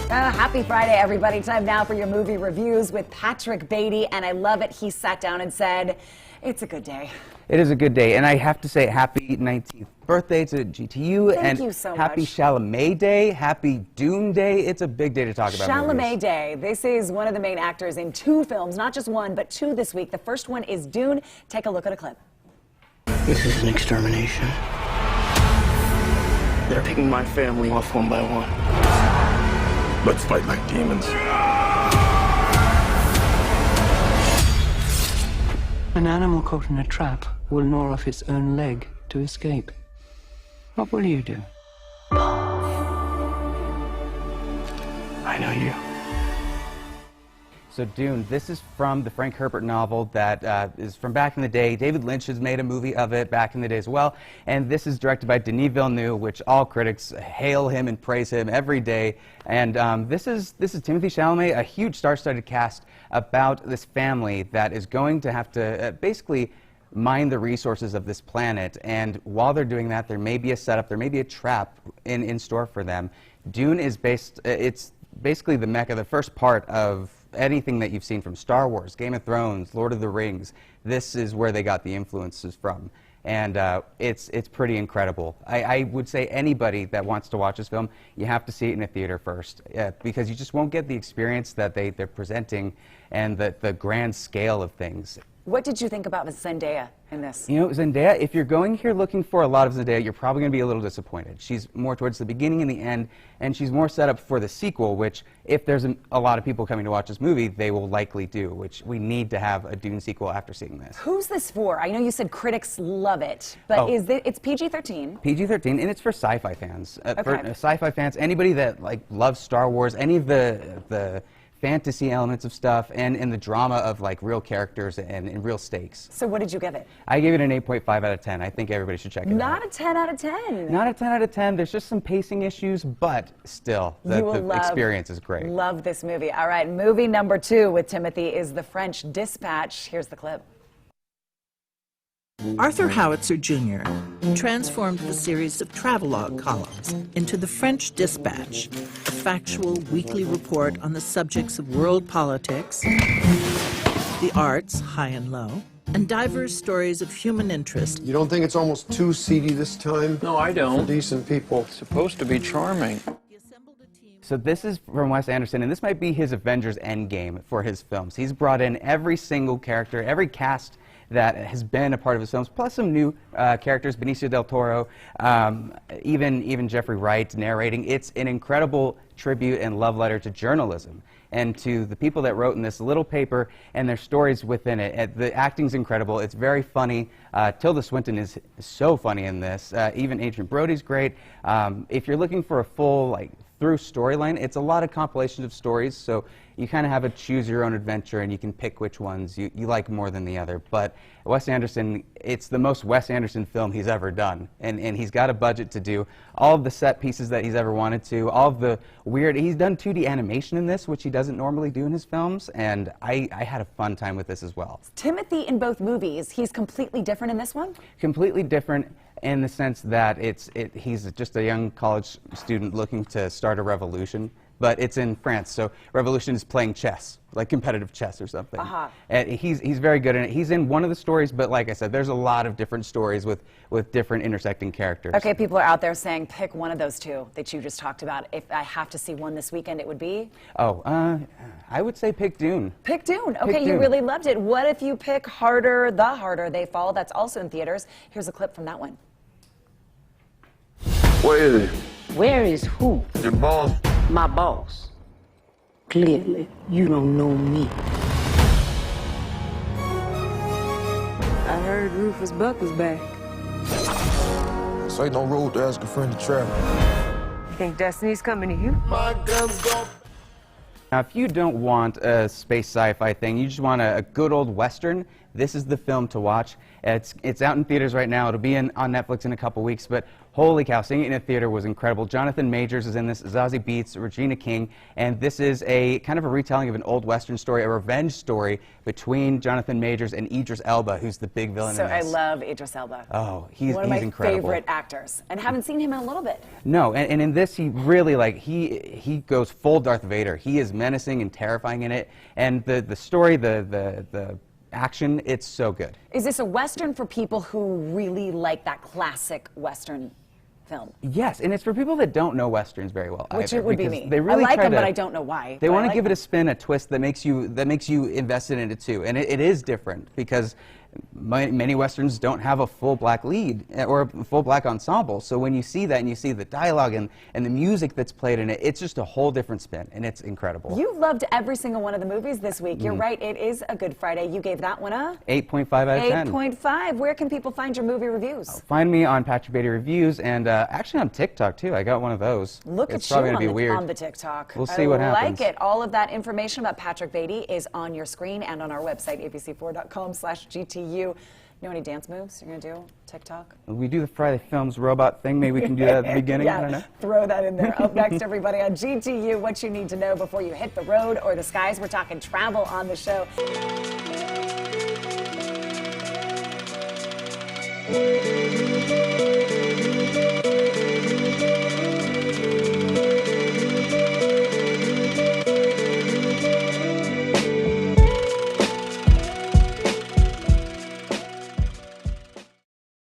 Happy Friday, everybody. Time now for your movie reviews with Patrick Beatty, and I love it. He sat down and said, it's a good day. It is a good day, and I have to say happy 19th birthday to GTU. Thank you so happy much. Chalamet Day, happy Dune Day. It's a big day to talk about Chalamet movies. Day. This is one of the main actors in two films, not just one, but two this week. The first one is Dune. Take a look at a clip. This is an extermination. They're picking my family off one by one. Let's fight like demons. An animal caught in a trap will gnaw off its own leg to escape. What will you do? I know you. So Dune, this is from the Frank Herbert novel that is from back in the day. David Lynch has made a movie of it back in the day as well. And this is directed by Denis Villeneuve, which all critics hail him and praise him every day. And this is Timothée Chalamet, a huge star-studded cast about this family that is going to have to basically mine the resources of this planet. And while they're doing that, there may be a setup, there may be a trap in store for them. Dune is it's basically the mecca, the first part of anything that you've seen from Star Wars, Game of Thrones, Lord of the Rings. This is where they got the influences from. And it's pretty incredible. I would say anybody that wants to watch this film, you have to see it in a theater first, because you just won't get the experience that they're presenting and the grand scale of things. What did you think about Zendaya in this? You know, Zendaya, if you're going here looking for a lot of Zendaya, you're probably going to be a little disappointed. She's more towards the beginning and the end, and she's more set up for the sequel, which, if there's a lot of people coming to watch this movie, they will likely do, which we need to have a Dune sequel after seeing this. Who's this for? I know you said critics love it, but it's PG-13? PG-13, and it's for sci-fi fans. Okay. For sci-fi fans, anybody that loves Star Wars, any of the fantasy elements of stuff, and the drama of real characters and real stakes. So what did you give it? I gave it an 8.5 out of 10. I think everybody should check it out. Not a 10 out of 10. Not a 10 out of 10. There's just some pacing issues, but still, the experience is great. Love this movie. All right, movie number 2 with Timothy is The French Dispatch. Here's the clip. Arthur Howitzer Jr. transformed the series of travelogue columns into The French Dispatch, a factual weekly report on the subjects of world politics, the arts, high and low, and diverse stories of human interest. You don't think it's almost too seedy this time? No, I don't. For decent people. It's supposed to be charming. So this is from Wes Anderson, and this might be his Avengers Endgame for his films. He's brought in every single character, every cast that has been a part of his films, plus some new characters, Benicio del Toro, even Jeffrey Wright narrating. It's an incredible tribute and love letter to journalism and to the people that wrote in this little paper and their stories within it. The acting's incredible. It's very funny. Tilda Swinton is so funny in this. Even Adrian Brody's great. If you're looking for a full through storyline, it's a lot of compilations of stories, so you kind of have a choose-your-own-adventure, and you can pick which ones you like more than the other. But Wes Anderson, it's the most Wes Anderson film he's ever done, and he's got a budget to do all of the set pieces that he's ever wanted to, all of the weird. He's done 2D animation in this, which he doesn't normally do in his films, and I had a fun time with this as well. Timothy in both movies, he's completely different in this one? Completely different in the sense that he's just a young college student looking to start a revolution, but it's in France, so revolution is playing chess, like competitive chess or something. And he's very good in it. He's in one of the stories, but like I said, there's a lot of different stories with different intersecting characters. Okay, people are out there saying pick one of those two that you just talked about. If I have to see one this weekend, it would be? I would say pick Dune. Pick Dune. Okay, Pick you Dune. really loved it. What if you pick Harder, The Harder They Fall? That's also in theaters. Here's a clip from that one. Where is it? Where is who? Your boss. My boss. Clearly, you don't know me. I heard Rufus Buck was back. This ain't no road to ask a friend to travel. You think Destiny's coming to you? My guns go. Now, if you don't want a space sci-fi thing, you just want a good old Western, this is the film to watch. It's out in theaters right now. It'll be on Netflix in a couple weeks, but holy cow, seeing it in a theater was incredible. Jonathan Majors is in this, Zazie Beetz, Regina King, and this is a kind of a retelling of an old Western story, a revenge story between Jonathan Majors and Idris Elba, who's the big villain in this. I love Idris Elba. Oh, he's one of my incredible. favorite actors, and haven't seen him in a little bit. No, and in this, he really, like, he goes full Darth Vader. He is menacing and terrifying in it, and the story, the action, it's so good. Is this a Western for people who really like that classic Western film? Yes, and it's for people that don't know Westerns very well. Which either, it would be because me. They really I like try them, to, but I don't know why. They want to like give it them. a spin, a twist that makes you invested in it too, and it is different because many Westerns don't have a full black lead or a full black ensemble. So when you see that and you see the dialogue and the music that's played in it, it's just a whole different spin, and it's incredible. You loved every single one of the movies this week. You're right, it is a Good Friday. You gave that one a 8.5 out of 10. 8.5. Where can people find your movie reviews? Find me on Patrick Beatty Reviews, and actually on TikTok too. I got one of those. Look it's at you probably gonna be weird. on the TikTok. We'll see what happens. I like it. All of that information about Patrick Beatty is on your screen and on our website, abc4.com/GTU. You know any dance moves you're going to do? TikTok? We do the Friday Films robot thing. Maybe we can do that at the beginning. Yeah, I don't know. throw that in there. Up next, everybody, on GTU, what you need to know before you hit the road or the skies. We're talking travel on the show.